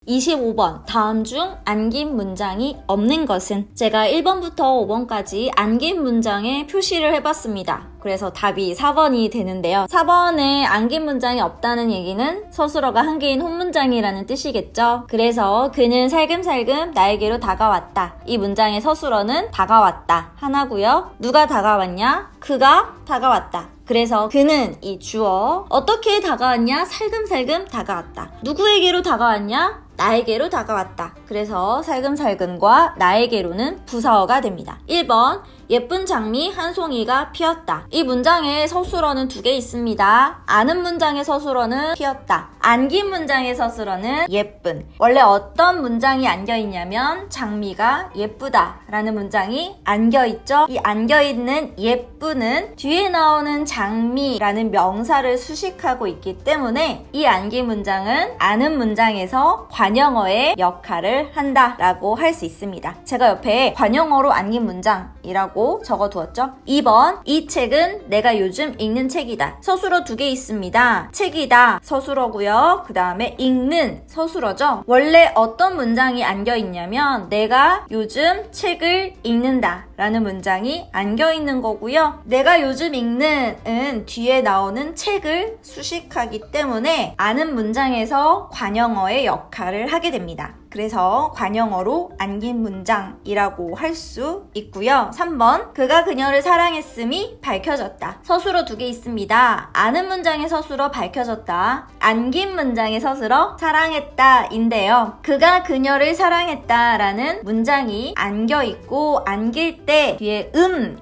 25번. 다음 중 안긴 문장이 없는 것은? 제가 1번부터 5번까지 안긴 문장에 표시를 해봤습니다. 그래서 답이 4번이 되는데요. 4번에 안긴 문장이 없다는 얘기는 서술어가 한 개인 혼문장이라는 뜻이겠죠. 그래서 그는 살금살금 나에게로 다가왔다. 이 문장의 서술어는 다가왔다 하나고요. 누가 다가왔냐? 그가 다가왔다. 그래서 그는 이 주어 어떻게 다가왔냐? 살금살금 다가왔다. 누구에게로 다가왔냐? 나에게로 다가왔다. 그래서 살금살금과 나에게로는 부사어가 됩니다. 1번 예쁜 장미 한 송이가 피었다. 이 문장에 서술어는 2개 있습니다. 아는 문장의 서술어는 피었다. 안긴 문장의 서술어는 예쁜. 원래 어떤 문장이 안겨있냐면 장미가 예쁘다 라는 문장이 안겨있죠. 이 안겨있는 예쁘는 뒤에 나오는 장미라는 명사를 수식하고 있기 때문에 이 안긴 문장은 아는 문장에서 관용어의 역할을 한다 라고 할 수 있습니다. 제가 옆에 관용어로 안긴 문장이라고 적어두었죠. 2번 이 책은 내가 요즘 읽는 책이다. 서술어 2개 있습니다. 책이다 서술어고요. 그 다음에 읽는 서술어죠. 원래 어떤 문장이 안겨있냐면 내가 요즘 책을 읽는다 라는 문장이 안겨있는 거고요. 내가 요즘 읽는은 뒤에 나오는 책을 수식하기 때문에 아는 문장에서 관용어의 역할을 하게 됩니다. 그래서 관용어로 안긴 문장이라고 할 수 있고요. 3번 그가 그녀를 사랑했음이 밝혀졌다. 서술어 2개 있습니다. 아는 문장의 서술어 밝혀졌다. 안긴 문장의 서술어 사랑했다 인데요. 그가 그녀를 사랑했다 라는 문장이 안겨있고 안길 때 뒤에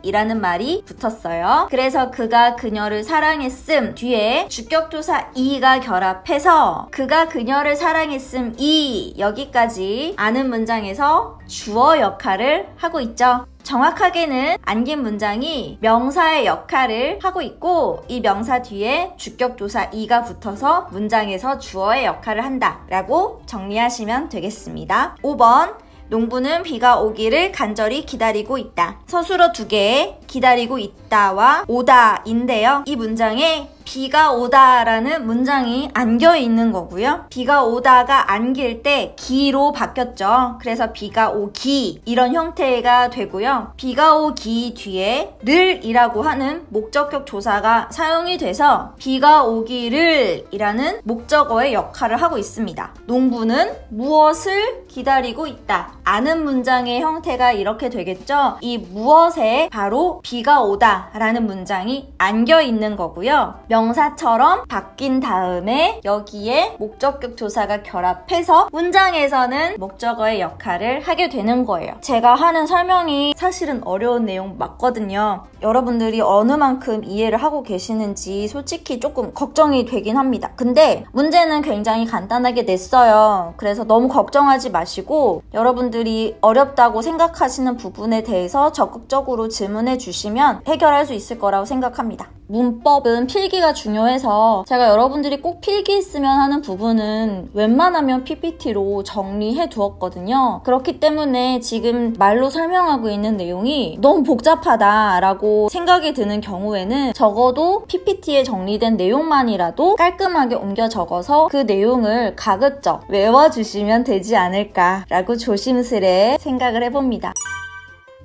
이라는 말이 붙었어요. 그래서 그가 그녀를 사랑했음 뒤에 주격조사 이가 결합해서 그가 그녀를 사랑했음 이 여기까지 아는 문장에서 주어 역할을 하고 있죠. 정확하게는 안긴 문장이 명사의 역할을 하고 있고 이 명사 뒤에 주격조사 이가 붙어서 문장에서 주어의 역할을 한다 라고 정리하시면 되겠습니다. 5번 농부는 비가 오기를 간절히 기다리고 있다. 서술어 2개 기다리고 있다와 오다인데요. 이 문장에 비가 오다라는 문장이 안겨있는 거고요. 비가 오다가 안길 때 기로 바뀌었죠. 그래서 비가 오기 이런 형태가 되고요. 비가 오기 뒤에 를이라고 하는 목적격 조사가 사용이 돼서 비가 오기를 이라는 목적어의 역할을 하고 있습니다. 농부는 무엇을 기다리고 있다. 아는 문장의 형태가 이렇게 되겠죠. 이 무엇에 바로 비가 오다 라는 문장이 안겨있는 거고요. 명사처럼 바뀐 다음에 여기에 목적격 조사가 결합해서 문장에서는 목적어의 역할을 하게 되는 거예요. 제가 하는 설명이 사실은 어려운 내용 맞거든요. 여러분들이 어느 만큼 이해를 하고 계시는지 솔직히 조금 걱정이 되긴 합니다. 근데 문제는 굉장히 간단하게 냈어요. 그래서 너무 걱정하지 마시고 여러분들이 어렵다고 생각하시는 부분에 대해서 적극적으로 질문해 주시면 해결할 수 있을 거라고 생각합니다. 문법은 필기가 중요해서 제가 여러분들이 꼭 필기했으면 하는 부분은 웬만하면 PPT로 정리해 두었거든요. 그렇기 때문에 지금 말로 설명하고 있는 내용이 너무 복잡하다라고 생각이 드는 경우에는 적어도 PPT에 정리된 내용만이라도 깔끔하게 옮겨 적어서 그 내용을 가급적 외워주시면 되지 않을까라고 조심스레 생각을 해봅니다.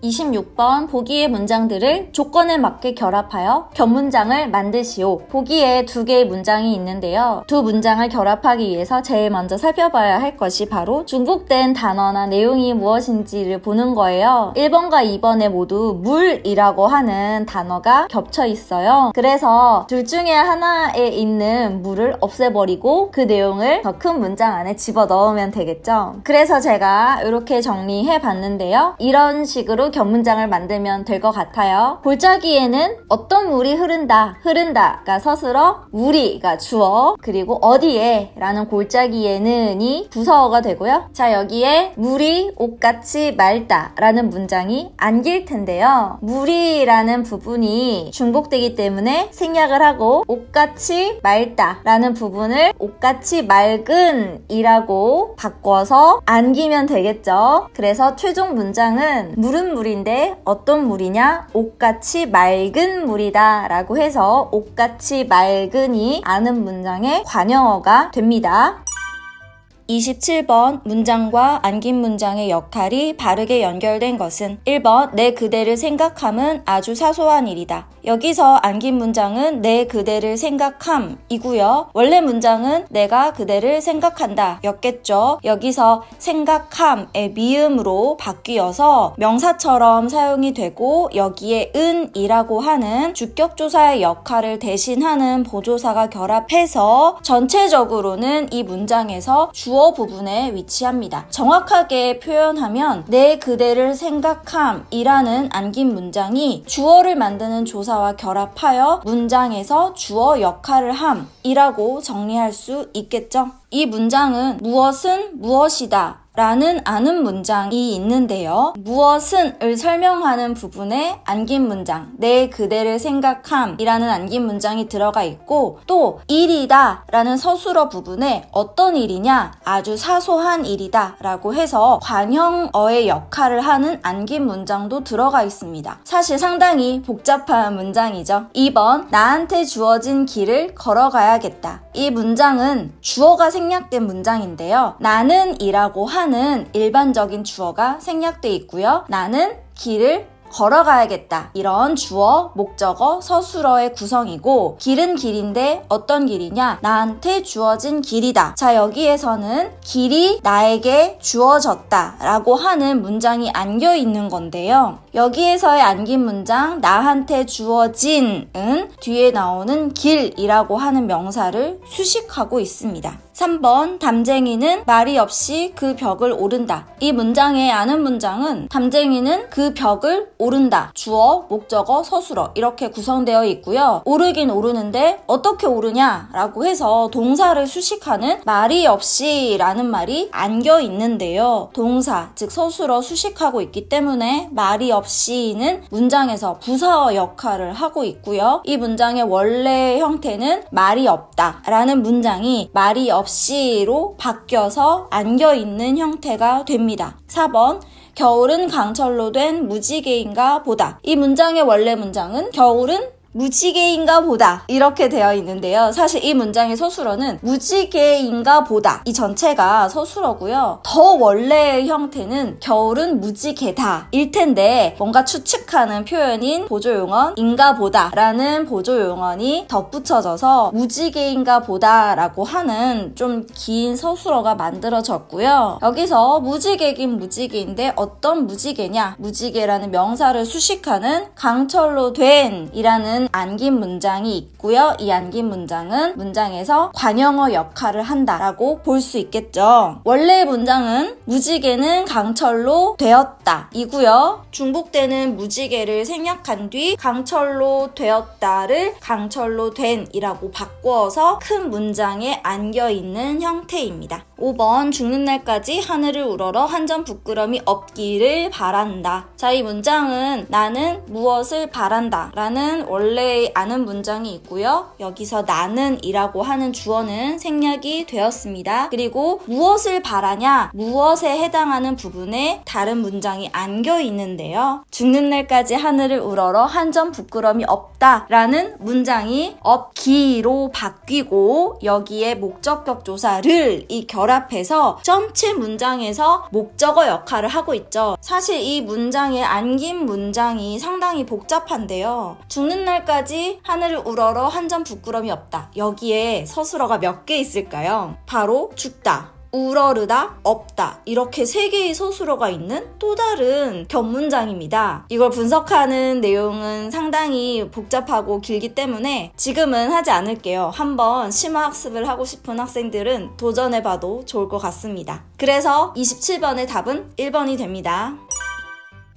26번 보기의 문장들을 조건에 맞게 결합하여 겹문장을 만드시오. 보기에 2개의 문장이 있는데요. 2 문장을 결합하기 위해서 제일 먼저 살펴봐야 할 것이 바로 중복된 단어나 내용이 무엇인지를 보는 거예요. 1번과 2번에 모두 물이라고 하는 단어가 겹쳐 있어요. 그래서 둘 중에 하나에 있는 물을 없애버리고 그 내용을 더 큰 문장 안에 집어넣으면 되겠죠. 그래서 제가 이렇게 정리해 봤는데요. 이런 식으로 겹문장을 만들면 될 것 같아요. 골짜기에는 어떤 물이 흐른다가 서술어, 물이가 주어, 그리고 어디에 라는 골짜기에는이 부사어가 되고요. 자, 여기에 물이 옷같이 맑다 라는 문장이 안길 텐데요. 물이라는 부분이 중복되기 때문에 생략을 하고 옷같이 맑다 라는 부분을 옷같이 맑은 이라고 바꿔서 안기면 되겠죠. 그래서 최종 문장은 물은 물인데 어떤 물이냐? 옷같이 맑은 물이다 라고 해서 옷같이 맑은이 아는 문장의 관용어가 됩니다. 27번 문장과 안긴 문장의 역할이 바르게 연결된 것은 1번 내 그대를 생각함은 아주 사소한 일이다. 여기서 안긴 문장은 내 그대를 생각함이고요. 원래 문장은 내가 그대를 생각한다 였겠죠. 여기서 생각함의 미음으로 바뀌어서 명사처럼 사용이 되고 여기에 은이라고 하는 주격조사의 역할을 대신하는 보조사가 결합해서 전체적으로는 이 문장에서 주어 부분에 위치합니다. 정확하게 표현하면 내 그대를 생각함이라는 안긴 문장이 주어를 만드는 조사와 결합하여 문장에서 주어 역할을 함이라고 정리할 수 있겠죠. 이 문장은 무엇은 무엇이다 라는 아는 문장이 있는데요. 무엇은을 설명하는 부분에 안긴 문장, 내 그대를 생각함이라는 안긴 문장이 들어가 있고 또 일이다 라는 서술어 부분에 어떤 일이냐, 아주 사소한 일이다 라고 해서 관형어의 역할을 하는 안긴 문장도 들어가 있습니다. 사실 상당히 복잡한 문장이죠. 2번 나한테 주어진 길을 걸어가야겠다. 이 문장은 주어가 생략된 문장인데요. 나는 이라고 하는 일반적인 주어가 생략돼 있고요. 나는 길을 걸어가야겠다. 이런 주어, 목적어, 서술어의 구성이고 길은 길인데 어떤 길이냐? 나한테 주어진 길이다. 자, 여기에서는 길이 나에게 주어졌다 라고 하는 문장이 안겨 있는 건데요. 여기에서의 안긴 문장 나한테 주어진은 뒤에 나오는 길이라고 하는 명사를 수식하고 있습니다. 3번 담쟁이는 말이 없이 그 벽을 오른다. 이 문장의 아는 문장은 담쟁이는 그 벽을 오른다. 주어, 목적어, 서술어 이렇게 구성되어 있고요. 오르긴 오르는데 어떻게 오르냐 라고 해서 동사를 수식하는 말이 없이 라는 말이 안겨 있는데요. 동사, 즉 서술어 수식하고 있기 때문에 말이 없이는 문장에서 부사어 역할을 하고 있고요. 이 문장의 원래 형태는 말이 없다 라는 문장이 말이 없이로 바뀌어서 안겨있는 형태가 됩니다. 4번 겨울은 강철로 된 무지개인가 보다. 이 문장의 원래 문장은 겨울은 무지개인가 보다 이렇게 되어 있는데요. 사실 이 문장의 서술어는 무지개인가 보다 이 전체가 서술어고요. 더 원래의 형태는 겨울은 무지개다 일 텐데 뭔가 추측하는 표현인 보조용언 인가 보다 라는 보조용언이 덧붙여져서 무지개인가 보다 라고 하는 좀 긴 서술어가 만들어졌고요. 여기서 무지개긴 무지개인데 어떤 무지개냐? 무지개라는 명사를 수식하는 강철로 된 이라는 안긴 문장이 있고요. 이 안긴 문장은 문장에서 관형어 역할을 한다라고 볼 수 있겠죠. 원래의 문장은 무지개는 강철로 되었다 이고요. 중복되는 무지개를 생략한 뒤 강철로 되었다를 강철로 된 이라고 바꾸어서 큰 문장에 안겨있는 형태입니다. 5번 죽는 날까지 하늘을 우러러 한 점 부끄럼이 없기를 바란다. 자, 이 문장은 나는 무엇을 바란다 라는 원래의 아는 문장이 있고요. 여기서 나는 이라고 하는 주어는 생략이 되었습니다. 그리고 무엇을 바라냐, 무엇에 해당하는 부분에 다른 문장이 안겨 있는데요. 죽는 날까지 하늘을 우러러 한 점 부끄럼이 없다 라는 문장이 없기로 바뀌고 여기에 목적격 조사를 이 결합해서 전체 문장에서 목적어 역할을 하고 있죠. 사실 이 문장의 안긴 문장이 상당히 복잡한데요. 죽는 날까지 하늘을 우러러 한 점 부끄럼이 없다. 여기에 서술어가 몇 개 있을까요? 바로 죽다, 우러르다, 없다 이렇게 3개의 서술어가 있는 또 다른 겹문장입니다. 이걸 분석하는 내용은 상당히 복잡하고 길기 때문에 지금은 하지 않을게요. 한번 심화학습을 하고 싶은 학생들은 도전해봐도 좋을 것 같습니다. 그래서 27번의 답은 1번이 됩니다.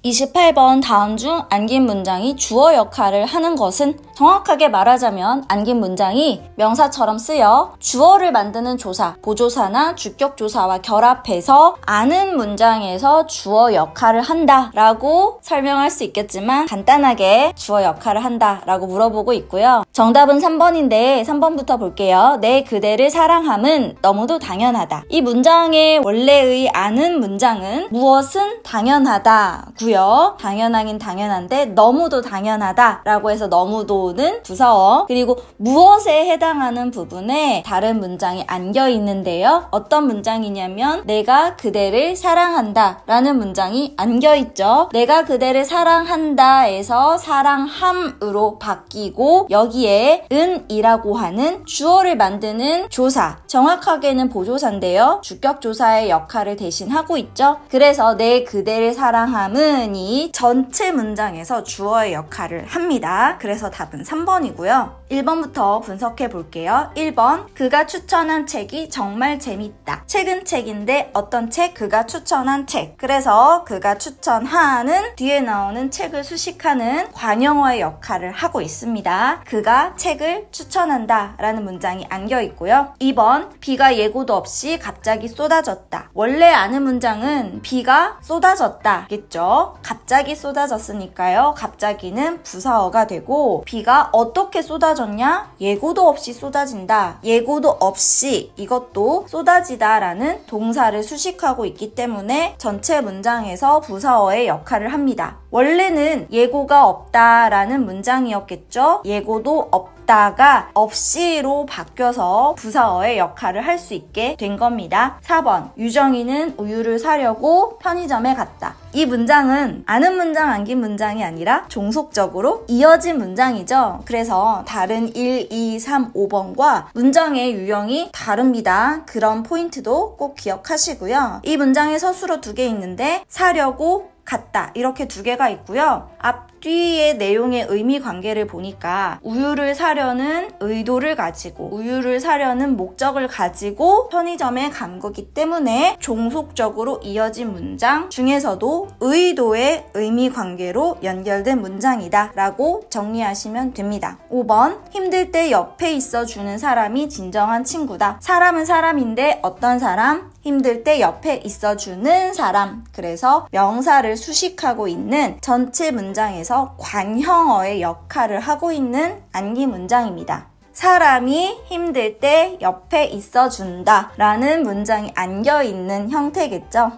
28번 다음 중 안긴 문장이 주어 역할을 하는 것은 정확하게 말하자면 안긴 문장이 명사처럼 쓰여 주어를 만드는 조사, 보조사나 주격조사와 결합해서 아는 문장에서 주어 역할을 한다 라고 설명할 수 있겠지만 간단하게 주어 역할을 한다 라고 물어보고 있고요. 정답은 3번인데 3번부터 볼게요. 내 그대를 사랑함은 너무도 당연하다. 이 문장의 원래의 아는 문장은 무엇은 당연하다 고요. 고요. 당연하긴 당연한데 너무도 당연하다 라고 해서 너무도는 부사어. 그리고 무엇에 해당하는 부분에 다른 문장이 안겨 있는데요. 어떤 문장이냐면 내가 그대를 사랑한다 라는 문장이 안겨 있죠. 내가 그대를 사랑한다 에서 사랑함으로 바뀌고 여기에 은이라고 하는 주어를 만드는 조사, 정확하게는 보조사인데요. 주격조사의 역할을 대신하고 있죠. 그래서 내 그대를 사랑함은 이 전체 문장에서 주어의 역할을 합니다. 그래서 답은 3번이고요. 1번부터 분석해 볼게요. 1번, 그가 추천한 책이 정말 재밌다. 책은 책인데 어떤 책? 그가 추천한 책. 그래서 그가 추천하는 뒤에 나오는 책을 수식하는 관형어의 역할을 하고 있습니다. 그가 책을 추천한다 라는 문장이 안겨 있고요. 2번, 비가 예고도 없이 갑자기 쏟아졌다. 원래 아는 문장은 비가 쏟아졌다 겠죠. 갑자기 쏟아졌으니까요. 갑자기는 부사어가 되고 비가 어떻게 쏟아졌냐? 예고도 없이 쏟아진다. 예고도 없이 이것도 쏟아지다 라는 동사를 수식하고 있기 때문에 전체 문장에서 부사어의 역할을 합니다. 원래는 예고가 없다라는 문장이었겠죠. 예고도 없다가 없이로 바뀌어서 부사어의 역할을 할 수 있게 된 겁니다. 4번, 유정이는 우유를 사려고 편의점에 갔다. 이 문장은 아는 문장, 안긴 문장이 아니라 종속적으로 이어진 문장이죠. 그래서 다른 1, 2, 3, 5번과 문장의 유형이 다릅니다. 그런 포인트도 꼭 기억하시고요. 이 문장에 서술어 2개 있는데 사려고 갔다 이렇게 2개가 있고요. 앞뒤의 내용의 의미 관계를 보니까 우유를 사려는 의도를 가지고 우유를 사려는 목적을 가지고 편의점에 간 거기 때문에 종속적으로 이어진 문장 중에서도 의도의 의미 관계로 연결된 문장이다 라고 정리하시면 됩니다. 5번, 힘들 때 옆에 있어주는 사람이 진정한 친구다. 사람은 사람인데 어떤 사람? 힘들 때 옆에 있어주는 사람. 그래서 명사를 수식하고 있는 전체 문장에서 관형어의 역할을 하고 있는 안기 문장입니다. 사람이 힘들 때 옆에 있어준다 라는 문장이 안겨있는 형태겠죠.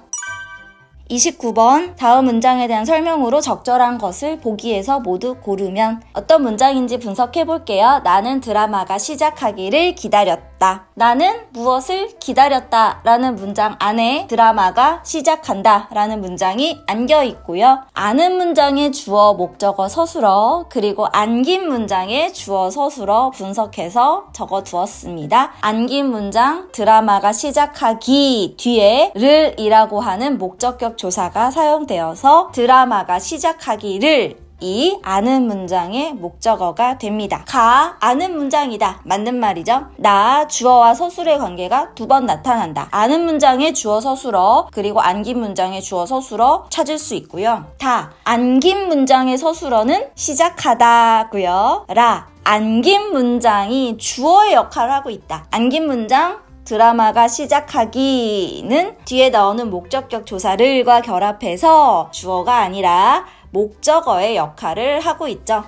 29번, 다음 문장에 대한 설명으로 적절한 것을 보기에서 모두 고르면 어떤 문장인지 분석해 볼게요. 나는 드라마가 시작하기를 기다렸다. 나는 무엇을 기다렸다 라는 문장 안에 드라마가 시작한다 라는 문장이 안겨 있고요. 아는 문장의 주어, 목적어, 서술어 그리고 안긴 문장의 주어, 서술어 분석해서 적어두었습니다. 안긴 문장 드라마가 시작하기 뒤에 를 이라고 하는 목적격 조사가 사용되어서 드라마가 시작하기를 이 아는 문장의 목적어가 됩니다. 가 아는 문장이다. 맞는 말이죠. 나 주어와 서술의 관계가 2번 나타난다. 아는 문장의 주어 서술어 그리고 안긴 문장의 주어 서술어 찾을 수 있고요. 다 안긴 문장의 서술어는 시작하다고요. 라 안긴 문장이 주어의 역할을 하고 있다. 안긴 문장 드라마가 시작하기는 뒤에 나오는 목적격 조사를과 결합해서 주어가 아니라 목적어의 역할을 하고 있죠.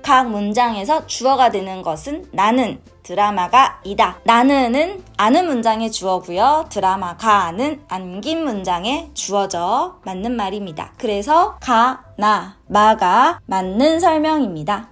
각 문장에서 주어가 되는 것은 나는 드라마가 이다. 나는은 아는 문장의 주어고요. 드라마가는 안긴 문장의 주어죠. 맞는 말입니다. 그래서 가, 나, 마가 맞는 설명입니다.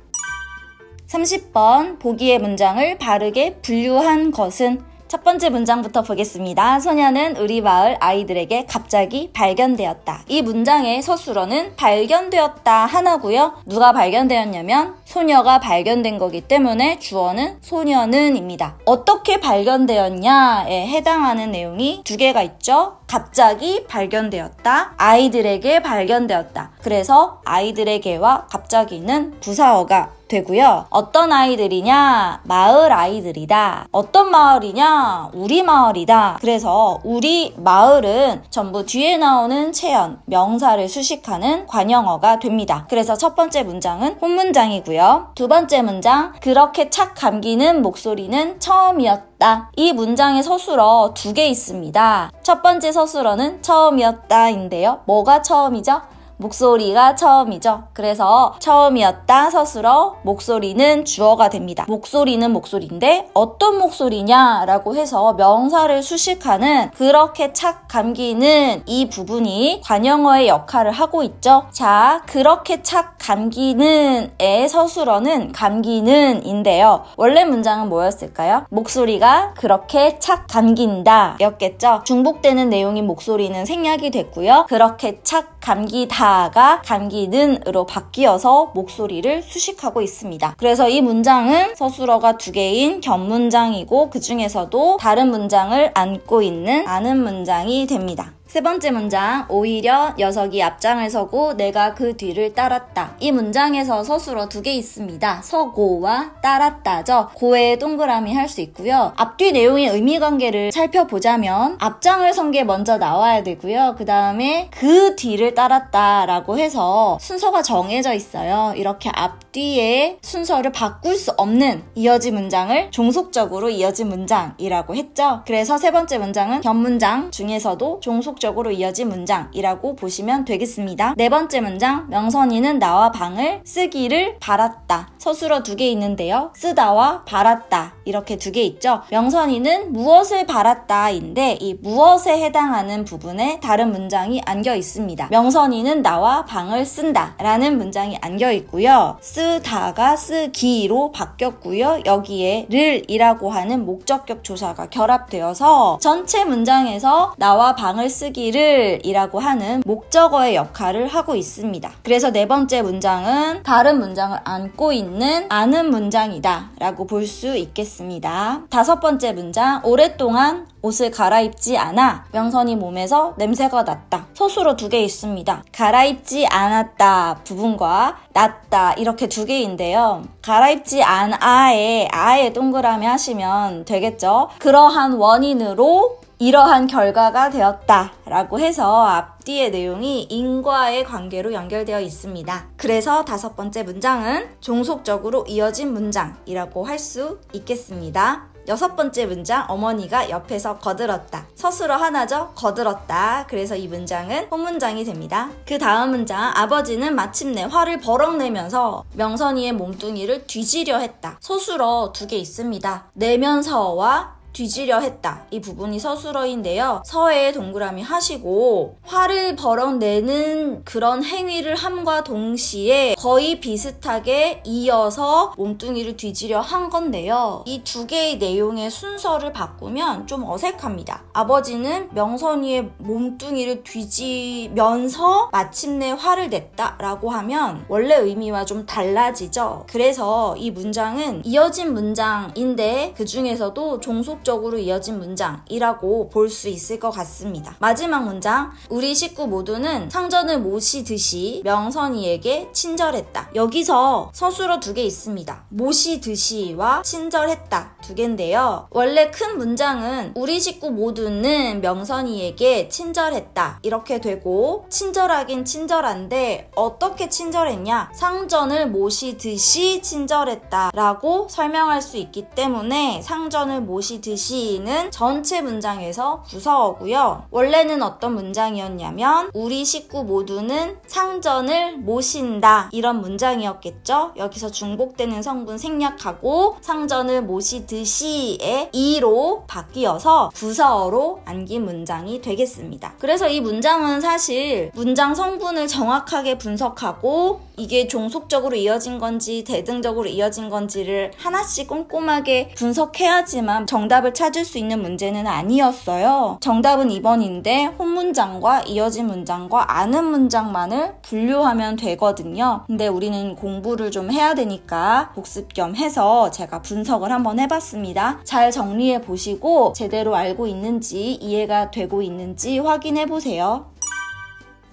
30번 보기의 문장을 바르게 분류한 것은 첫 번째 문장부터 보겠습니다. 소녀는 우리 마을 아이들에게 갑자기 발견되었다. 이 문장의 서술어는 발견되었다 하나고요. 누가 발견되었냐면 소녀가 발견된 거기 때문에 주어는 소녀는입니다. 어떻게 발견되었냐에 해당하는 내용이 2개가 있죠. 갑자기 발견되었다. 아이들에게 발견되었다. 그래서 아이들에게와 갑자기는 부사어가 되고요. 어떤 아이들이냐? 마을 아이들이다. 어떤 마을이냐? 우리 마을이다. 그래서 우리 마을은 전부 뒤에 나오는 체연, 명사를 수식하는 관형어가 됩니다. 그래서 첫 번째 문장은 본문장이고요. 두 번째 문장, 그렇게 착 감기는 목소리는 처음이었다. 이 문장의 서술어 2개 있습니다. 첫 번째 서술어는 처음이었다인데요. 뭐가 처음이죠? 목소리가 처음이죠. 그래서 처음이었다 서술어 목소리는 주어가 됩니다. 목소리는 목소리인데 어떤 목소리냐라고 해서 명사를 수식하는 그렇게 착 감기는 이 부분이 관형어의 역할을 하고 있죠. 자, 그렇게 착 감기는의 서술어는 감기는인데요. 원래 문장은 뭐였을까요? 목소리가 그렇게 착 감긴다 였겠죠. 중복되는 내용인 목소리는 생략이 됐고요. 그렇게 착 감기다가 감기는으로 바뀌어서 목소리를 수식하고 있습니다. 그래서 이 문장은 서술어가 두 개인 견문장이고 그 중에서도 다른 문장을 안고 있는 아는 문장이 됩니다. 세 번째 문장, 오히려 녀석이 앞장을 서고 내가 그 뒤를 따랐다. 이 문장에서 서술어 두 개 있습니다. 서고와 따랐다죠. 고에 동그라미 할 수 있고요. 앞뒤 내용의 의미관계를 살펴보자면 앞장을 선 게 먼저 나와야 되고요. 그 다음에 그 뒤를 따랐다라고 해서 순서가 정해져 있어요. 이렇게 앞뒤의 순서를 바꿀 수 없는 이어진 문장을 종속적으로 이어진 문장이라고 했죠. 그래서 세 번째 문장은 견문장 중에서도 종속적으로 이어진 문장이라고 보시면 되겠습니다. 네 번째 문장, 명선이는 나와 방을 쓰기를 바랐다. 서술어 두 개 있는데요. 쓰다와 바랐다 이렇게 두 개 있죠. 명선이는 무엇을 바랐다인데 이 무엇에 해당하는 부분에 다른 문장이 안겨 있습니다. 명선이는 나와 방을 쓴다 라는 문장이 안겨 있고요. 쓰다가 쓰기로 바뀌었고요. 여기에 를 이라고 하는 목적격 조사가 결합되어서 전체 문장에서 나와 방을 쓰기를 이라고 하는 목적어의 역할을 하고 있습니다. 그래서 네 번째 문장은 다른 문장을 안고 있는 아는 문장이다 라고 볼 수 있겠습니다. 다섯 번째 문장, 오랫동안 옷을 갈아입지 않아 명선이 몸에서 냄새가 났다. 서술어 두 개 있습니다. 갈아입지 않았다 부분과 났다 이렇게 두 개인데요. 갈아입지 않아에 아에 동그라미 하시면 되겠죠. 그러한 원인으로 이러한 결과가 되었다 라고 해서 앞뒤의 내용이 인과의 관계로 연결되어 있습니다. 그래서 다섯 번째 문장은 종속적으로 이어진 문장이라고 할 수 있겠습니다. 여섯 번째 문장, 어머니가 옆에서 거들었다. 서술어 하나죠? 거들었다. 그래서 이 문장은 본문장이 됩니다. 그 다음 문장, 아버지는 마침내 화를 버럭 내면서 명선이의 몸뚱이를 뒤지려 했다. 서술어 두 개 있습니다. 내면서와 뒤지려 했다. 이 부분이 서술어인데요. 서에 동그라미 하시고 화를 버럭 내는 그런 행위를 함과 동시에 거의 비슷하게 이어서 몸뚱이를 뒤지려 한 건데요. 이 두 개의 내용의 순서를 바꾸면 좀 어색합니다. 아버지는 명선이의 몸뚱이를 뒤지면서 마침내 화를 냈다 라고 하면 원래 의미와 좀 달라지죠. 그래서 이 문장은 이어진 문장인데 그 중에서도 종속적으로 이어진 문장이라고 볼 수 있을 것 같습니다. 마지막 문장, 우리 식구 모두는 상전을 모시듯이 명선이에게 친절했다. 여기서 서술어 두 개 있습니다. 모시듯이와 친절했다 두 개인데요. 원래 큰 문장은 우리 식구 모두는 명선이에게 친절했다 이렇게 되고, 친절하긴 친절한데 어떻게 친절했냐, 상전을 모시듯이 친절했다 라고 설명할 수 있기 때문에 상전을 모시듯이는 전체 문장에서 부서어고요. 원래는 어떤 문장이었냐면 우리 식구 모두는 상전을 모신다 이런 문장이었겠죠. 여기서 중복되는 성분 생략하고 상전을 모시듯이의 이로 바뀌어서 부서어로 안긴 문장이 되겠습니다. 그래서 이 문장은 사실 문장 성분을 정확하게 분석하고 이게 종속적으로 이어진 건지 대등적으로 이어진 건지를 하나씩 꼼꼼하게 분석해야지만 정답을 찾을 수 있는 문제는 아니었어요. 정답은 2번인데 혼문장과 이어진 문장과 아는 문장만을 분류하면 되거든요. 근데 우리는 공부를 좀 해야 되니까 복습 겸 해서 제가 분석을 한번 해봤습니다. 잘 정리해 보시고 제대로 알고 있는지 이해가 되고 있는지 확인해 보세요.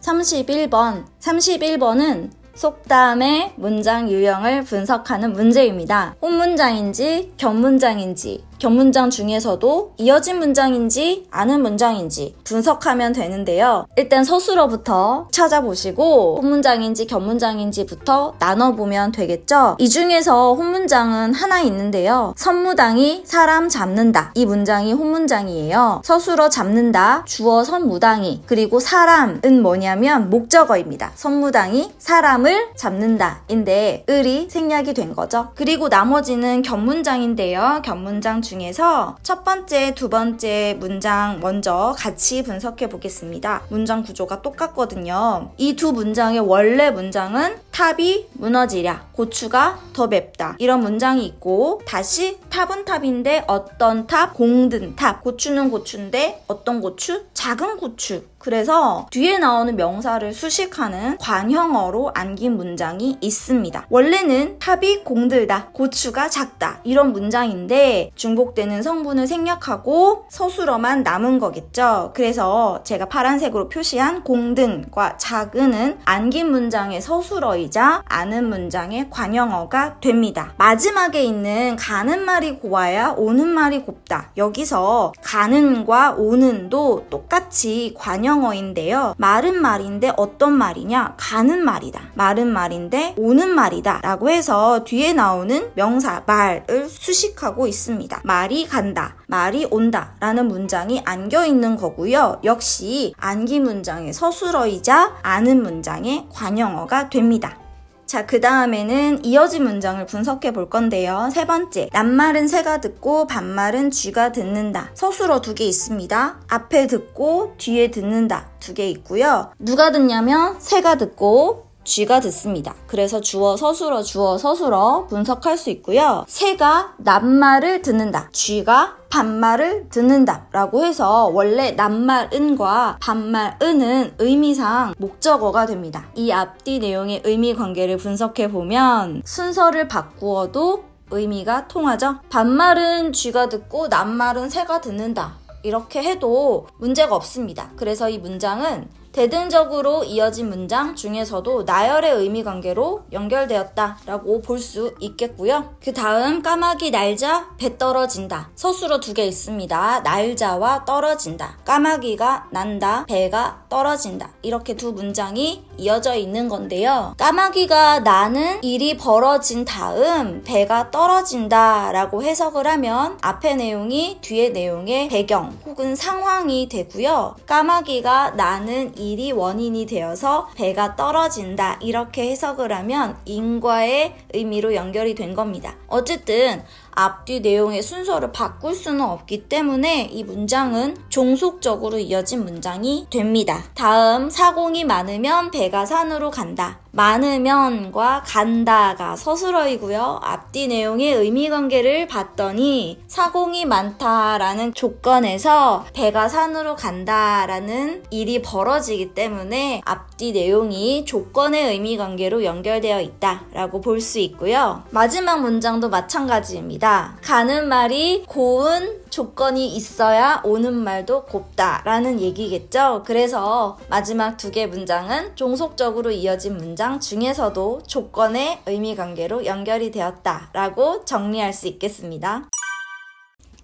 31번은 속담의 문장 유형을 분석하는 문제입니다. 혼문장인지 견문장인지 견문장 중에서도 이어진 문장인지 아는 문장인지 분석하면 되는데요. 일단 서술어부터 찾아보시고 혼문장인지 견문장인지부터 나눠보면 되겠죠. 이 중에서 혼문장은 하나 있는데요. 선무당이 사람 잡는다. 이 문장이 혼문장이에요. 서술어 잡는다, 주어 선무당이, 그리고 사람은 뭐냐면 목적어입니다. 선무당이 사람을 잡는다 인데 을이 생략이 된 거죠. 그리고 나머지는 견문장인데요. 견문장 중에서 첫 번째, 두 번째 문장 먼저 같이 분석해 보겠습니다. 문장 구조가 똑같거든요. 이 두 문장의 원래 문장은 탑이 무너지랴, 고추가 더 맵다, 이런 문장이 있고, 다시 탑은 탑인데 어떤 탑? 공든 탑. 고추는 고추인데 어떤 고추? 작은 고추. 그래서 뒤에 나오는 명사를 수식하는 관형어로 안긴 문장이 있습니다. 원래는 탑이 공들다, 고추가 작다, 이런 문장인데 중복되는 성분을 생략하고 서술어만 남은 거겠죠. 그래서 제가 파란색으로 표시한 공든과 작은은 안긴 문장의 서술어이자 아는 문장의 관형어가 됩니다. 마지막에 있는 가는 말이 고와야 오는 말이 곱다. 여기서 가는과 오는도 똑같이 관형어인데요. 말은 말인데 어떤 말이냐? 가는 말이다. 말은 말인데 오는 말이다 라고 해서 뒤에 나오는 명사 말을 수식하고 있습니다. 말이 간다, 말이 온다 라는 문장이 안겨 있는 거고요. 역시 안기 문장의 서술어이자 아는 문장의 관형어가 됩니다. 자, 그 다음에는 이어진 문장을 분석해 볼 건데요. 세 번째, 낱말은 새가 듣고 반말은 쥐가 듣는다. 서술어 두 개 있습니다. 앞에 듣고 뒤에 듣는다 두 개 있고요. 누가 듣냐면 새가 듣고 쥐가 듣습니다. 그래서 주어 서술어 분석할 수 있고요. 새가 낱말을 듣는다, 쥐가 반말을 듣는다 라고 해서 원래 낱말은과 반말은은 의미상 목적어가 됩니다. 이 앞뒤 내용의 의미 관계를 분석해 보면 순서를 바꾸어도 의미가 통하죠. 반말은 쥐가 듣고 낱말은 새가 듣는다, 이렇게 해도 문제가 없습니다. 그래서 이 문장은 대등적으로 이어진 문장 중에서도 나열의 의미관계로 연결되었다 라고 볼 수 있겠고요. 그 다음 까마귀 날자 배 떨어진다. 서술어 두 개 있습니다. 날자와 떨어진다. 까마귀가 난다, 배가 떨어진다. 이렇게 두 문장이 이어져 있는 건데요. 까마귀가 나는 일이 벌어진 다음 배가 떨어진다 라고 해석을 하면 앞의 내용이 뒤의 내용의 배경 혹은 상황이 되고요. 까마귀가 나는 일이 원인이 되어서 배가 떨어진다, 이렇게 해석을 하면 인과의 의미로 연결이 된 겁니다. 어쨌든 앞뒤 내용의 순서를 바꿀 수는 없기 때문에 이 문장은 종속적으로 이어진 문장이 됩니다. 다음, 사공이 많으면 배가 산으로 간다. 많으면과 간다가 서술어이고요. 앞뒤 내용의 의미관계를 봤더니 사공이 많다라는 조건에서 배가 산으로 간다라는 일이 벌어지기 때문에 앞뒤 내용이 조건의 의미관계로 연결되어 있다라고 볼 수 있고요. 마지막 문장도 마찬가지입니다. 가는 말이 고운 조건이 있어야 오는 말도 곱다라는 얘기겠죠. 그래서 마지막 두 개 문장은 종속적으로 이어진 문장 중에서도 조건의 의미관계로 연결이 되었다라고 정리할 수 있겠습니다.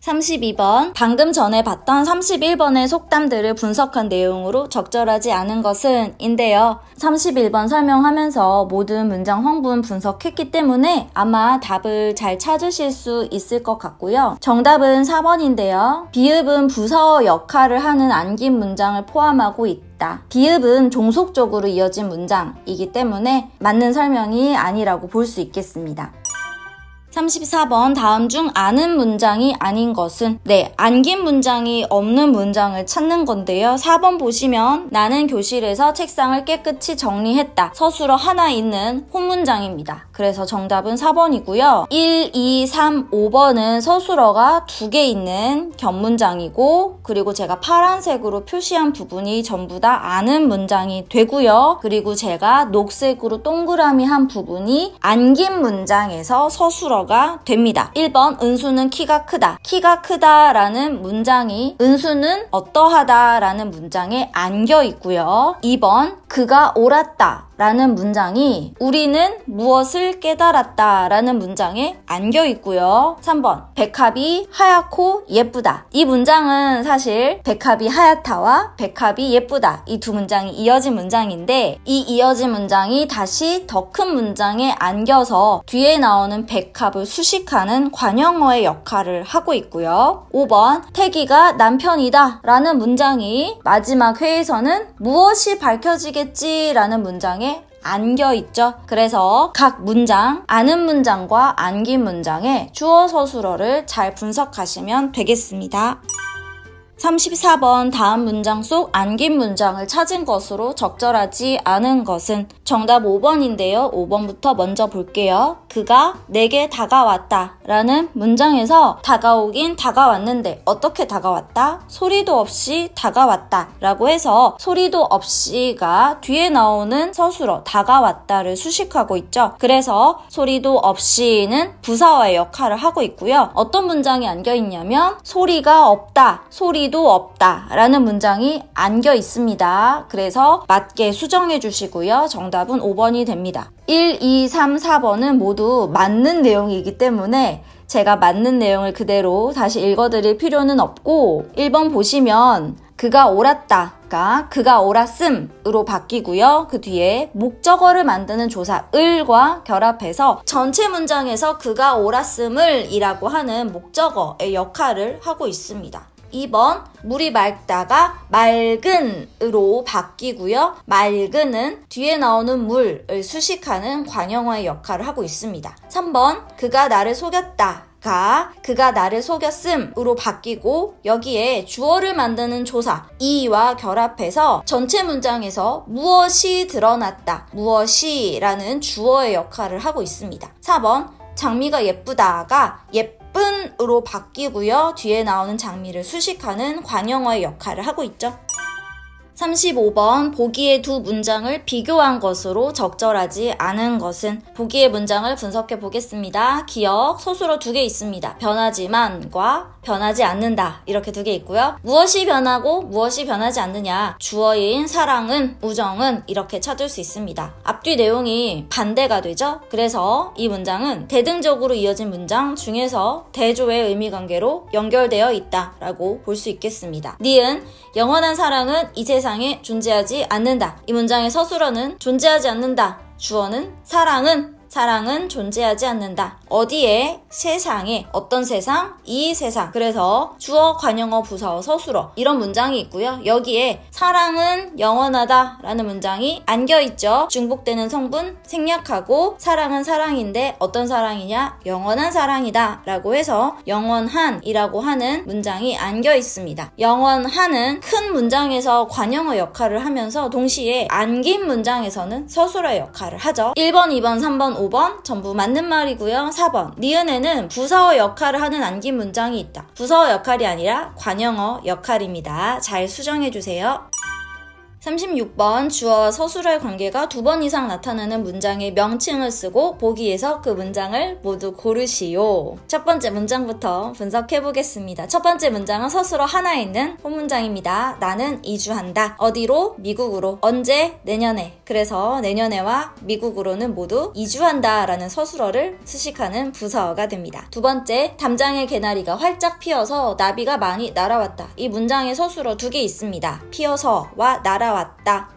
32번, 방금 전에 봤던 31번의 속담들을 분석한 내용으로 적절하지 않은 것은 인데요. 31번 설명하면서 모든 문장 성분 분석했기 때문에 아마 답을 잘 찾으실 수 있을 것 같고요. 정답은 4번인데요. 비읍은 부사어 역할을 하는 안긴 문장을 포함하고 있다. 비읍은 종속적으로 이어진 문장이기 때문에 맞는 설명이 아니라고 볼 수 있겠습니다. 34번, 다음 중 아는 문장이 아닌 것은? 네, 안긴 문장이 없는 문장을 찾는 건데요. 4번 보시면 나는 교실에서 책상을 깨끗이 정리했다. 서술어 하나 있는 혼문장입니다. 그래서 정답은 4번이고요. 1, 2, 3, 5번은 서술어가 2개 있는 견문장이고, 그리고 제가 파란색으로 표시한 부분이 전부 다 아는 문장이 되고요. 그리고 제가 녹색으로 동그라미 한 부분이 안긴 문장에서 서술어 서술어가 됩니다. 1번 은수는 키가 크다. 키가 크다라는 문장이 은수는 어떠하다라는 문장에 안겨 있고요. 2번 그가 옳았다 라는 문장이 우리는 무엇을 깨달았다 라는 문장에 안겨 있고요. 3번 백합이 하얗고 예쁘다. 이 문장은 사실 백합이 하얗다와 백합이 예쁘다 이 두 문장이 이어진 문장인데 이 이어진 문장이 다시 더 큰 문장에 안겨서 뒤에 나오는 백합을 수식하는 관형어의 역할을 하고 있고요. 5번 태기가 남편이다 라는 문장이 마지막 회에서는 무엇이 밝혀지겠지 라는 문장에 안겨있죠. 그래서 각 문장, 아는 문장과 안긴 문장의 주어 서술어를 잘 분석하시면 되겠습니다. 34번 다음 문장 속 안긴 문장을 찾은 것으로 적절하지 않은 것은 정답 5번인데요. 5번부터 먼저 볼게요. 그가 내게 다가왔다 라는 문장에서 다가오긴 다가왔는데 어떻게 다가왔다? 소리도 없이 다가왔다 라고 해서 소리도 없이가 뒤에 나오는 서술어 다가왔다를 수식하고 있죠. 그래서 소리도 없이는 부사어의 역할을 하고 있고요. 어떤 문장이 안겨 있냐면 소리가 없다, 소리도 없다 라는 문장이 안겨 있습니다. 그래서 맞게 수정해 주시고요. 정답은 5번이 됩니다. 1, 2, 3, 4번은 모두 맞는 내용이기 때문에 제가 맞는 내용을 그대로 다시 읽어드릴 필요는 없고 1번 보시면 그가 옳았다가 그가 옳았음으로 바뀌고요. 그 뒤에 목적어를 만드는 조사 을과 결합해서 전체 문장에서 그가 옳았음을 이라고 하는 목적어의 역할을 하고 있습니다. 2번 물이 맑다가 맑은으로 바뀌고요. 맑은은 뒤에 나오는 물을 수식하는 관형어의 역할을 하고 있습니다. 3번 그가 나를 속였다 가 그가 나를 속였음으로 바뀌고 여기에 주어를 만드는 조사 이와 결합해서 전체 문장에서 무엇이 드러났다 무엇이라는 주어의 역할을 하고 있습니다. 4번 장미가 예쁘다가 예쁜으로 바뀌고요. 뒤에 나오는 장미를 수식하는 관형어의 역할을 하고 있죠. 35번 보기의 두 문장을 비교한 것으로 적절하지 않은 것은 보기의 문장을 분석해 보겠습니다. 기억, 서술어 2개 있습니다. 변하지만과 변하지 않는다 이렇게 2개 있고요. 무엇이 변하고 무엇이 변하지 않느냐 주어인 사랑은, 우정은 이렇게 찾을 수 있습니다. 앞뒤 내용이 반대가 되죠. 그래서 이 문장은 대등적으로 이어진 문장 중에서 대조의 의미관계로 연결되어 있다라고 볼 수 있겠습니다. 니은 영원한 사랑은 이 세상에 존재하지 않는다. 이 문장의 서술어는 존재하지 않는다. 주어는 사랑은 존재하지 않는다. 어디에? 세상에. 어떤 세상? 이 세상. 그래서 주어, 관형어, 부사어, 서술어 이런 문장이 있고요. 여기에 사랑은 영원하다 라는 문장이 안겨있죠. 중복되는 성분 생략하고 사랑은 사랑인데 어떤 사랑이냐? 영원한 사랑이다 라고 해서 영원한 이라고 하는 문장이 안겨있습니다. 영원한은 큰 문장에서 관형어 역할을 하면서 동시에 안긴 문장에서는 서술어 역할을 하죠. 1번, 2번, 3번, 5번 전부 맞는 말이고요. 4번 니은에는 부사어 역할을 하는 안긴 문장이 있다. 부사어 역할이 아니라 관형어 역할입니다. 잘 수정해주세요. 36번 주어와 서술어의 관계가 2번 이상 나타나는 문장의 명칭을 쓰고 보기에서 그 문장을 모두 고르시오. 첫 번째 문장부터 분석해 보겠습니다. 첫 번째 문장은 서술어 하나에 있는 본문장입니다. 나는 이주한다. 어디로? 미국으로. 언제? 내년에. 그래서 내년에와 미국으로는 모두 이주한다 라는 서술어를 수식하는 부사어가 됩니다. 두 번째, 담장의 개나리가 활짝 피어서 나비가 많이 날아왔다. 이 문장의 서술어 2개 있습니다. 피어서와 날아왔다.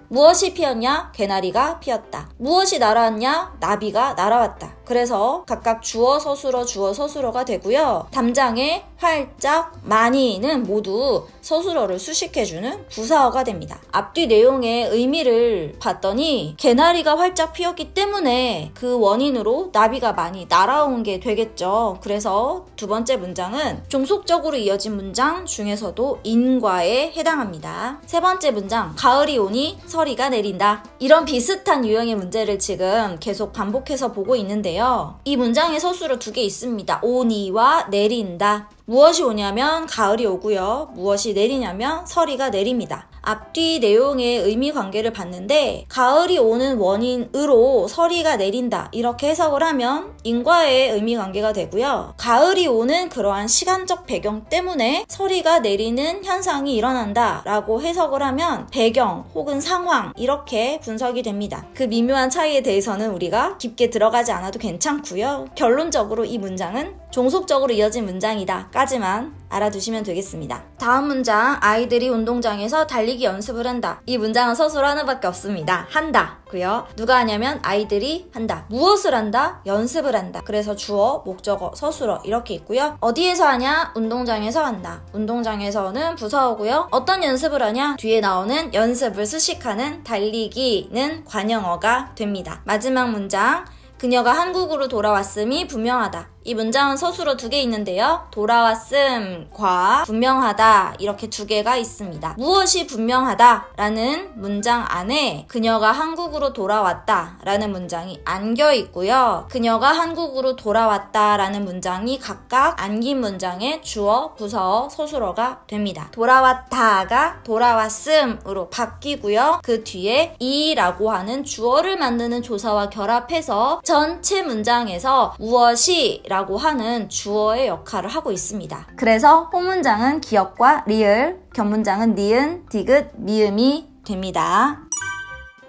무엇이 피었냐? 개나리가 피었다. 무엇이 날아왔냐? 나비가 날아왔다. 그래서 각각 주어, 서술어가 되고요. 담장에 활짝, 많이는 모두 서술어를 수식해주는 부사어가 됩니다. 앞뒤 내용의 의미를 봤더니 개나리가 활짝 피었기 때문에 그 원인으로 나비가 많이 날아온 게 되겠죠. 그래서 두 번째 문장은 종속적으로 이어진 문장 중에서도 인과에 해당합니다. 세 번째 문장, 가을이 오니 서리가 내린다. 이런 비슷한 유형의 문제를 지금 계속 반복해서 보고 있는데요. 이 문장의 서술어 2개 있습니다. 오니와 내린다. 무엇이 오냐면 가을이 오고요. 무엇이 내리냐면 서리가 내립니다. 앞뒤 내용의 의미 관계를 봤는데 가을이 오는 원인으로 서리가 내린다 이렇게 해석을 하면 인과의 의미 관계가 되고요. 가을이 오는 그러한 시간적 배경 때문에 서리가 내리는 현상이 일어난다 라고 해석을 하면 배경 혹은 상황 이렇게 분석이 됩니다. 그 미묘한 차이에 대해서는 우리가 깊게 들어가지 않아도 괜찮고요. 결론적으로 이 문장은 종속적으로 이어진 문장이다 까지만 알아두시면 되겠습니다. 다음 문장, 아이들이 운동장에서 달리기 연습을 한다. 이 문장은 서술어 하나밖에 없습니다. 한다 고요. 누가 하냐면 아이들이 한다. 무엇을 한다? 연습을 한다. 그래서 주어, 목적어, 서술어 이렇게 있고요. 어디에서 하냐? 운동장에서 한다. 운동장에서는 부사어고요. 어떤 연습을 하냐? 뒤에 나오는 연습을 수식하는 달리기는 관형어가 됩니다. 마지막 문장, 그녀가 한국으로 돌아왔음이 분명하다. 이 문장은 서술어 2개 있는데요. 돌아왔음과 분명하다 이렇게 2개가 있습니다. 무엇이 분명하다 라는 문장 안에 그녀가 한국으로 돌아왔다 라는 문장이 안겨 있고요. 그녀가 한국으로 돌아왔다 라는 문장이 각각 안긴 문장의 주어, 부사어, 서술어가 됩니다. 돌아왔다가 돌아왔음으로 바뀌고요. 그 뒤에 이라고 하는 주어를 만드는 조사와 결합해서 전체 문장에서 무엇이 라고 하는 주어의 역할을 하고 있습니다. 그래서 호문장은 기역과 리을, 견문장은 니은, 디귿, 미음이 됩니다.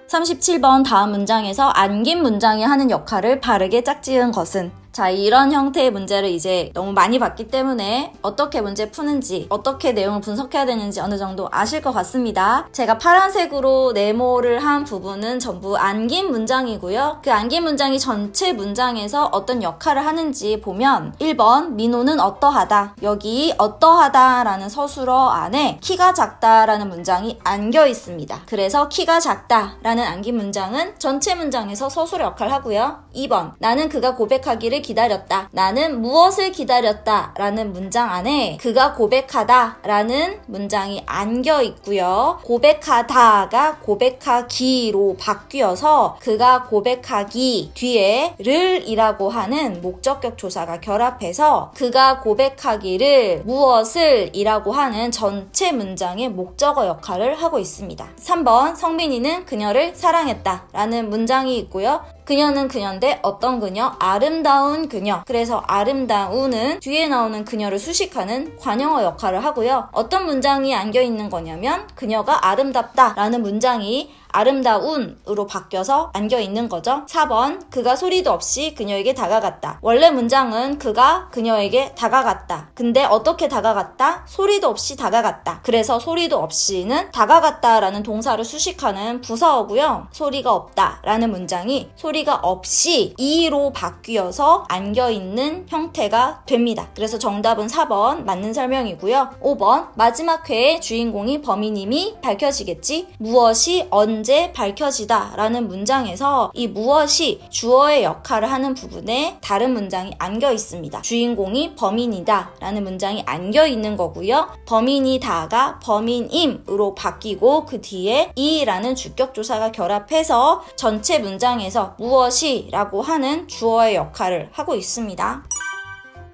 37번 다음 문장에서 안긴 문장이 하는 역할을 바르게 짝지은 것은? 자, 이런 형태의 문제를 이제 너무 많이 봤기 때문에 어떻게 문제 푸는지, 어떻게 내용을 분석해야 되는지 어느 정도 아실 것 같습니다. 제가 파란색으로 네모를 한 부분은 전부 안긴 문장이고요. 그 안긴 문장이 전체 문장에서 어떤 역할을 하는지 보면 1번 민호는 어떠하다. 여기 어떠하다라는 서술어 안에 키가 작다라는 문장이 안겨 있습니다. 그래서 키가 작다라는 안긴 문장은 전체 문장에서 서술어 역할을 하고요. 2번 나는 그가 고백하기를 기다렸다. 나는 무엇을 기다렸다 라는 문장 안에 그가 고백하다 라는 문장이 안겨 있고요. 고백하다가 고백하기로 바뀌어서 그가 고백하기 뒤에 를 이라고 하는 목적격 조사가 결합해서 그가 고백하기를 무엇을 이라고 하는 전체 문장의 목적어 역할을 하고 있습니다. 3번 성빈이는 그녀를 사랑했다 라는 문장이 있고요. 그녀는 그녀인데 어떤 그녀? 아름다운 그녀. 그래서 아름다운은 뒤에 나오는 그녀를 수식하는 관형어 역할을 하고요. 어떤 문장이 안겨있는 거냐면 그녀가 아름답다 라는 문장이 아름다운으로 바뀌어서 안겨있는 거죠. 4번 그가 소리도 없이 그녀에게 다가갔다. 원래 문장은 그가 그녀에게 다가갔다. 근데 어떻게 다가갔다? 소리도 없이 다가갔다. 그래서 소리도 없이는 다가갔다 라는 동사를 수식하는 부사어고요. 소리가 없다 라는 문장이 소리가 없이 이로 바뀌어서 안겨있는 형태가 됩니다. 그래서 정답은 4번 맞는 설명이고요. 5번 마지막 회의 주인공이 범인임이 밝혀지겠지. 무엇이 언제 밝혀지다 라는 문장에서 이 무엇이 주어의 역할을 하는 부분에 다른 문장이 안겨 있습니다. 주인공이 범인이다 라는 문장이 안겨 있는 거고요. 범인이다가 범인임으로 바뀌고 그 뒤에 이라는 주격조사가 결합해서 전체 문장에서 무엇이 라고 하는 주어의 역할을 하고 있습니다.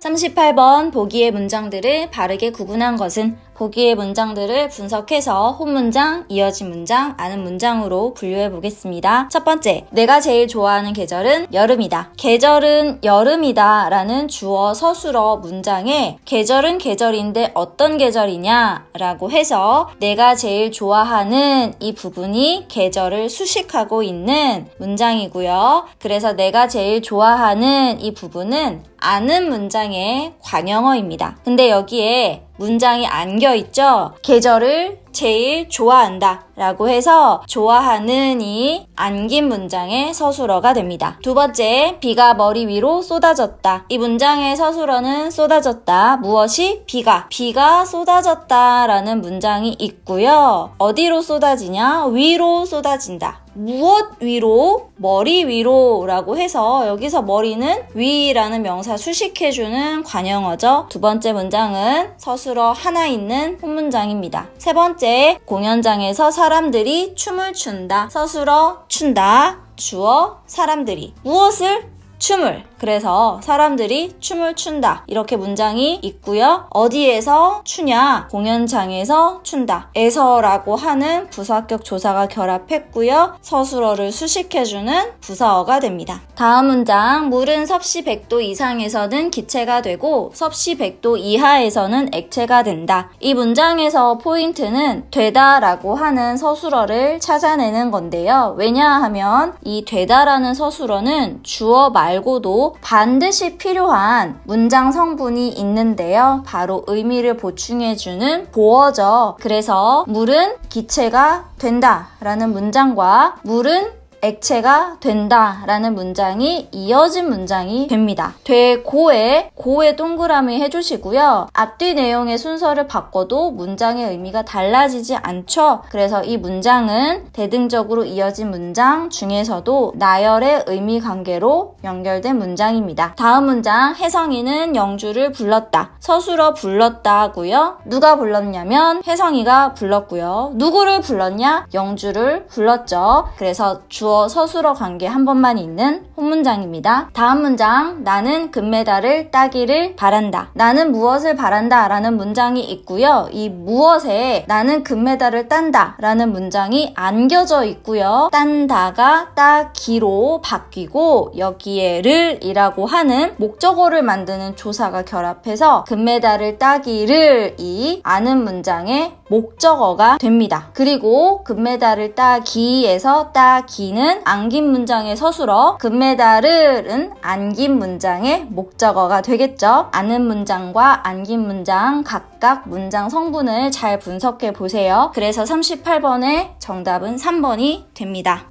38번 보기의 문장들을 바르게 구분한 것은? 보기의 문장들을 분석해서 홈문장, 이어진 문장, 아는 문장으로 분류해 보겠습니다. 첫 번째, 내가 제일 좋아하는 계절은 여름이다. 계절은 여름이다 라는 주어 서술어 문장에 계절은 계절인데 어떤 계절이냐 라고 해서 내가 제일 좋아하는 이 부분이 계절을 수식하고 있는 문장이고요. 그래서 내가 제일 좋아하는 이 부분은 아는 문장의 관형어입니다. 근데 여기에 문장이 안겨있죠? 계절을 제일 좋아한다 라고 해서 좋아하는이 안긴 문장의 서술어가 됩니다. 두 번째, 비가 머리 위로 쏟아졌다. 이 문장의 서술어는 쏟아졌다. 무엇이? 비가 쏟아졌다 라는 문장이 있고요. 어디로 쏟아지냐? 위로 쏟아진다. 무엇 위로? 머리 위로 라고 해서 여기서 머리는 위라는 명사 수식해주는 관형어죠. 두 번째 문장은 서술어 하나 있는 홈문장입니다. 세 번째, 공연장에서 사람들이 춤을 춘다. 서술어 춘다. 주어 사람들이. 무엇을? 춤을. 그래서 사람들이 춤을 춘다. 이렇게 문장이 있고요. 어디에서 추냐? 공연장에서 춘다. 에서라고 하는 부사격 조사가 결합했고요. 서술어를 수식해주는 부사어가 됩니다. 다음 문장, 물은 섭씨 100도 이상에서는 기체가 되고 섭씨 100도 이하에서는 액체가 된다. 이 문장에서 포인트는 되다 라고 하는 서술어를 찾아내는 건데요. 왜냐하면 이 되다라는 서술어는 주어 말고도 반드시 필요한 문장 성분이 있는데요. 바로 의미를 보충해주는 보어죠. 그래서 물은 기체가 된다 라는 문장과 물은 액체가 된다 라는 문장이 이어진 문장이 됩니다. 되고에 고에 동그라미 해주시고요. 앞뒤 내용의 순서를 바꿔도 문장의 의미가 달라지지 않죠. 그래서 이 문장은 대등적으로 이어진 문장 중에서도 나열의 의미 관계로 연결된 문장입니다. 다음 문장, 혜성이는 영주를 불렀다. 서술어 불렀다 하고요. 누가 불렀냐면 혜성이가 불렀고요. 누구를 불렀냐? 영주를 불렀죠. 그래서 주어 서술어 관계 한 번만 있는 혼문장입니다. 다음 문장, 나는 금메달을 따기를 바란다. 나는 무엇을 바란다 라는 문장이 있고요. 이 무엇에 나는 금메달을 딴다 라는 문장이 안겨져 있고요. 딴다가 따기로 바뀌고 여기에 를 이라고 하는 목적어를 만드는 조사가 결합해서 금메달을 따기를 이 아는 문장의 목적어가 됩니다. 그리고 금메달을 따기에서 따기는 안긴 문장의 서술어, 금메달은 안긴 문장의 목적어가 되겠죠. 아는 문장과 안긴 문장 각각 문장 성분을 잘 분석해 보세요. 그래서 38번의 정답은 3번이 됩니다.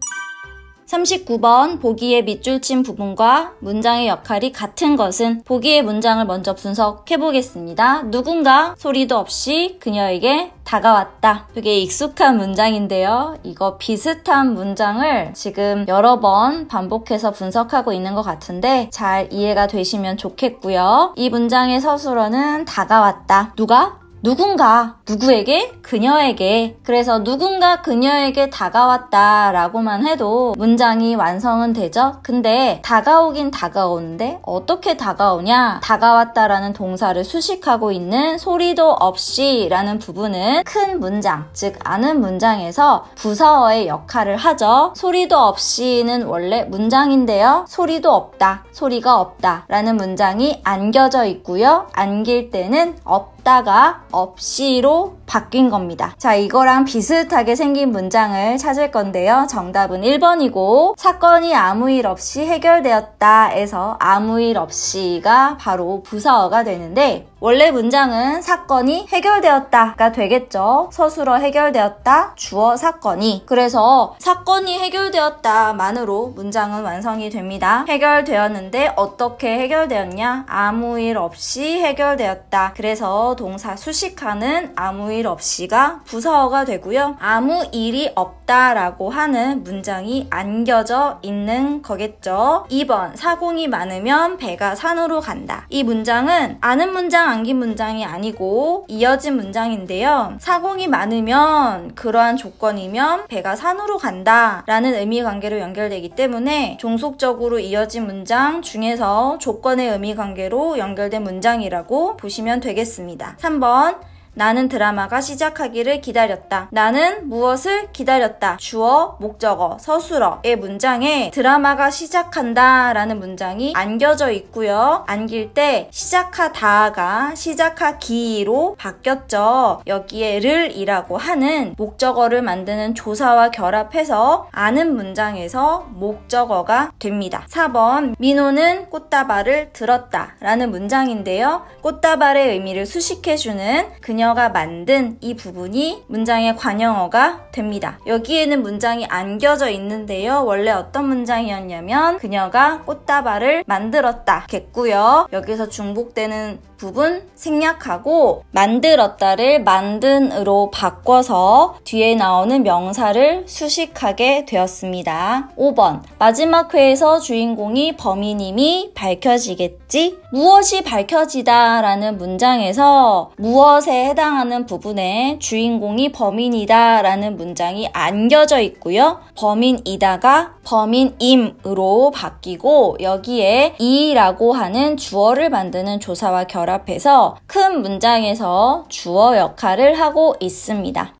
39번, 보기에 밑줄 친 부분과 문장의 역할이 같은 것은 보기의 문장을 먼저 분석해 보겠습니다. 누군가 소리도 없이 그녀에게 다가왔다. 되게 익숙한 문장인데요. 이거 비슷한 문장을 지금 여러 번 반복해서 분석하고 있는 것 같은데 잘 이해가 되시면 좋겠고요. 이 문장의 서술어는 다가왔다. 누가? 누군가, 누구에게? 그녀에게. 그래서 누군가 그녀에게 다가왔다 라고만 해도 문장이 완성은 되죠? 근데 다가오긴 다가오는데 어떻게 다가오냐? 다가왔다라는 동사를 수식하고 있는 소리도 없이 라는 부분은 큰 문장, 즉 아는 문장에서 부사어의 역할을 하죠. 소리도 없이는 원래 문장인데요. 소리도 없다, 소리가 없다 라는 문장이 안겨져 있고요. 안길 때는 없다가 없이로 바뀐 겁니다. 자, 이거랑 비슷하게 생긴 문장을 찾을 건데요. 정답은 1번이고 사건이 아무 일 없이 해결되었다 에서 아무 일 없이가 바로 부사어가 되는데 원래 문장은 사건이 해결되었다가 되겠죠. 서술어 해결되었다, 주어 사건이. 그래서 사건이 해결되었다만으로 문장은 완성이 됩니다. 해결되었는데 어떻게 해결되었냐? 아무 일 없이 해결되었다. 그래서 동사 수식하는 아무 일 없이가 부사어가 되고요. 아무 일이 없다라고 하는 문장이 안겨져 있는 거겠죠. 2번, 사공이 많으면 배가 산으로 간다. 이 문장은 아는 문장, 안긴 문장이 아니고 이어진 문장인데요. 사공이 많으면 그러한 조건이면 배가 산으로 간다 라는 의미 관계로 연결되기 때문에 종속적으로 이어진 문장 중에서 조건의 의미 관계로 연결된 문장이라고 보시면 되겠습니다. 3번, 나는 드라마가 시작하기를 기다렸다. 나는 무엇을 기다렸다. 주어, 목적어, 서술어의 문장에 드라마가 시작한다 라는 문장이 안겨져 있고요. 안길 때 시작하다가 시작하기로 바뀌었죠. 여기에 를 이라고 하는 목적어를 만드는 조사와 결합해서 아는 문장에서 목적어가 됩니다. 4번, 민호는 꽃다발을 들었다 라는 문장인데요. 꽃다발의 의미를 수식해주는 그녀가 만든 이 부분이 문장의 관형어가 됩니다. 여기에는 문장이 안겨져 있는데요. 원래 어떤 문장이었냐면 그녀가 꽃다발을 만들었다 겠고요. 여기서 중복되는 부분 생략하고 만들었다를 만든으로 바꿔서 뒤에 나오는 명사를 수식하게 되었습니다. 5번. 마지막 회에서 주인공이 범인임이 밝혀지겠지? 무엇이 밝혀지다 라는 문장에서 무엇에 해당하는 부분에 주인공이 범인이다 라는 문장이 안겨져 있고요. 범인이다가 범인임으로 바뀌고 여기에 이라고 하는 주어를 만드는 조사와 결합해서 큰 문장에서 주어 역할을 하고 있습니다.